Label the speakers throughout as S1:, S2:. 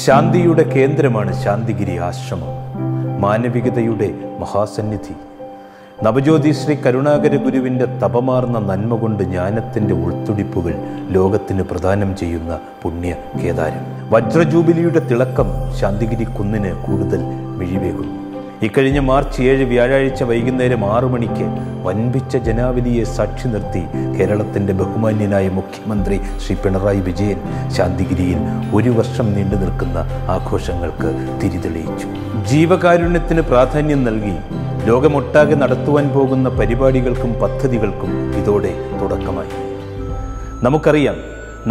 S1: ശാന്തിയുടെ കേന്ദ്രമാണ് ശാന്തിഗിരി ആശ്രമം, മാനവികതയുടെ മഹാസന്നിധി. നവജ്യോതി ശ്രീ കരുണാകര ഗുരുവിൻ്റെ തപമാർന്ന നന്മ കൊണ്ട് ജ്ഞാനത്തിൻ്റെ ഉൾത്തുടിപ്പുകൾ ലോകത്തിന് പ്രദാനം ചെയ്യുന്ന പുണ്യ കേദാരം. വജ്രജൂബിലിയുടെ തിളക്കം ശാന്തിഗിരി കുന്നിന് കൂടുതൽ മിഴിവേകുന്നു. ഇക്കഴിഞ്ഞ മാർച്ച് 7 വ്യാഴാഴ്ച വൈകുന്നേരം 6 മണിക്ക് വൻപിച്ച ജനാവലിയെ സാക്ഷി നിർത്തി കേരളത്തിൻ്റെ ബഹുമാന്യനായ മുഖ്യമന്ത്രി ശ്രീ പിണറായി വിജയൻ ശാന്തിഗിരിയിൽ 1 വർഷം നീണ്ടു നിൽക്കുന്ന ആഘോഷങ്ങൾക്ക് തിരിതെളിയിച്ചു. ജീവകാരുണ്യത്തിന് പ്രാധാന്യം നൽകി ലോകമൊട്ടാകെ നടത്തുവാൻ പോകുന്ന പരിപാടികൾക്കും പദ്ധതികൾക്കും ഇതോടെ തുടക്കമായി. നമുക്കറിയാം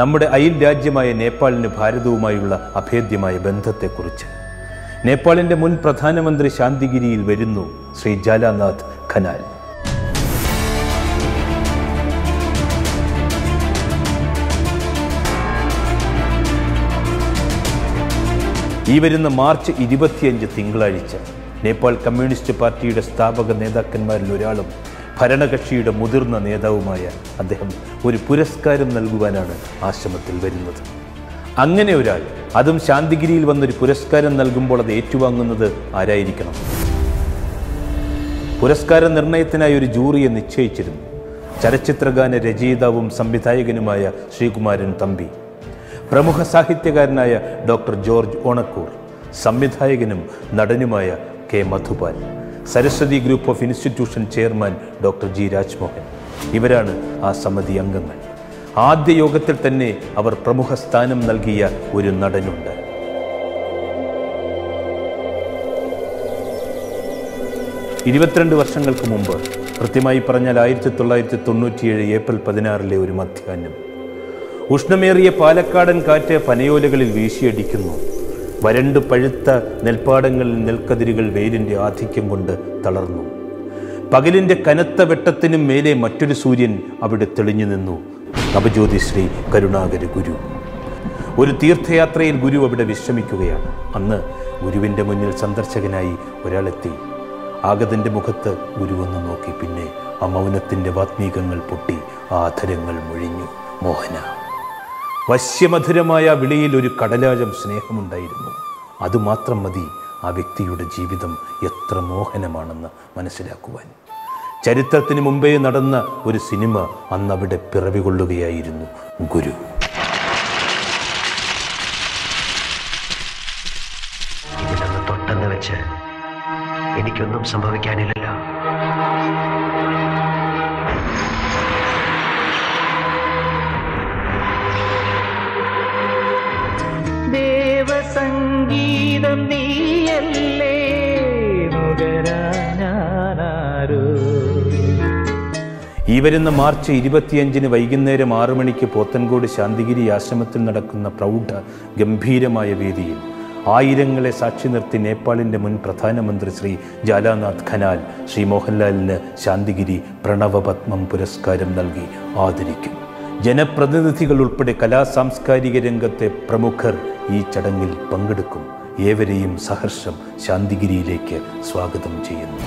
S1: നമ്മുടെ അയൽ രാജ്യമായ നേപ്പാളിന് ഭാരതവുമായുള്ള അഭേദ്യമായ ബന്ധത്തെക്കുറിച്ച്. നേപ്പാളിൻ്റെ മുൻ പ്രധാനമന്ത്രി ശാന്തിഗിരിയിൽ വരുന്നു. ശ്രീ ജാലാനാഥ് ഖനാൽ. ഈ വരുന്ന മാർച്ച് 25 തിങ്കളാഴ്ച നേപ്പാൾ കമ്മ്യൂണിസ്റ്റ് പാർട്ടിയുടെ സ്ഥാപക നേതാക്കന്മാരിൽ ഒരാളും ഭരണകക്ഷിയുടെ മുതിർന്ന നേതാവുമായ അദ്ദേഹം ഒരു പുരസ്കാരം നൽകുവാനാണ് ആശ്രമത്തിൽ വരുന്നത്. അങ്ങനെ ഒരാൾ, അതും ശാന്തിഗിരിയിൽ വന്നൊരു പുരസ്കാരം നൽകുമ്പോൾ അത് ഏറ്റുവാങ്ങുന്നത് ആരായിരിക്കണം? പുരസ്കാര നിർണയത്തിനായി ഒരു ജൂറിയെ നിശ്ചയിച്ചിരുന്നു. ചലച്ചിത്രഗാന രചയിതാവും സംവിധായകനുമായ ശ്രീകുമാരൻ തമ്പി, പ്രമുഖ സാഹിത്യകാരനായ ഡോക്ടർ ജോർജ് ഓണക്കൂർ, സംവിധായകനും നടനുമായ K Madhupal, Saraswati group of institution chairman doctor G Rajmohan. ഇവരാണ് ആ സമിതി അംഗങ്ങൾ. ആദ്യ യോഗത്തിൽ തന്നെ അവർ പ്രമുഖ സ്ഥാനം നൽകിയ ഒരു നടനുണ്ട്. ഇരുപത്തിരണ്ട് വർഷങ്ങൾക്ക് മുമ്പ്, കൃത്യമായി പറഞ്ഞാൽ 1997 ഏപ്രിൽ 16 ഒരു മധ്യാഹ്നം, ഉഷ്ണമേറിയ പാലക്കാടൻ കാറ്റ് പനയോലകളിൽ വീശിയടിക്കുന്നു. വരണ്ടു പഴുത്ത നെൽപ്പാടങ്ങളിൽ നെൽക്കതിരുകൾ വെയിലിൻ്റെ ആധിക്യം കൊണ്ട് തളർന്നു. പകലിൻ്റെ കനത്ത വെട്ടത്തിനും മേലെ മറ്റൊരു സൂര്യൻ അവിടെ തെളിഞ്ഞു നിന്നു. നവജ്യോതി ശ്രീ കരുണാകര ഗുരു. ഒരു തീർത്ഥയാത്രയിൽ ഗുരു അവിടെ വിശ്രമിക്കുകയാണ്. അന്ന് ഗുരുവിൻ്റെ മുന്നിൽ സന്ദർശകനായി ഒരാളെത്തി. ആഗതൻ്റെ മുഖത്ത് ഗുരുവൊന്ന് നോക്കി. പിന്നെ ആ മൗനത്തിൻ്റെ വാത്മീകങ്ങൾ പൊട്ടി, ആ അധരങ്ങൾ മൊഴിഞ്ഞു. മോഹന. വശ്യമധുരമായ വിളിയിൽ ഒരു കടലാഴം സ്നേഹമുണ്ടായിരുന്നു. അതുമാത്രം മതി ആ വ്യക്തിയുടെ ജീവിതം എത്ര മോഹനമാണെന്ന് മനസ്സിലാക്കുവാൻ. ചരിത്രത്തിന് മുമ്പേ നടന്ന ഒരു സിനിമ അന്നവിടെ പിറവികൊള്ളുകയായിരുന്നു. ഗുരു.
S2: ഇതിലൊന്ന് തൊട്ടെന്ന് വെച്ച് എനിക്കൊന്നും സംഭവിക്കാനില്ലല്ലോ.
S3: ദേവസംഗീതം നീയല്ലേ നുകരാനാരോ.
S1: ഈ വരുന്ന മാർച്ച് 25 വൈകുന്നേരം 6 മണിക്ക് പോത്തൻകോട് ശാന്തിഗിരി ആശ്രമത്തിൽ നടക്കുന്ന പ്രൗഢ ഗംഭീരമായ വേദിയിൽ ആയിരങ്ങളെ സാക്ഷി നിർത്തി നേപ്പാളിൻ്റെ മുൻ പ്രധാനമന്ത്രി ശ്രീ ജാലാനാഥ് ഖനാൽ ശ്രീ മോഹൻലാലിന് ശാന്തിഗിരി പ്രണവപത്മം പുരസ്കാരം നൽകി ആദരിക്കും. ജനപ്രതിനിധികൾ ഉൾപ്പെടെ കലാസാംസ്കാരിക രംഗത്തെ പ്രമുഖർ ഈ ചടങ്ങിൽ പങ്കെടുക്കും. ഏവരെയും സഹർഷം ശാന്തിഗിരിയിലേക്ക് സ്വാഗതം ചെയ്യുന്നു.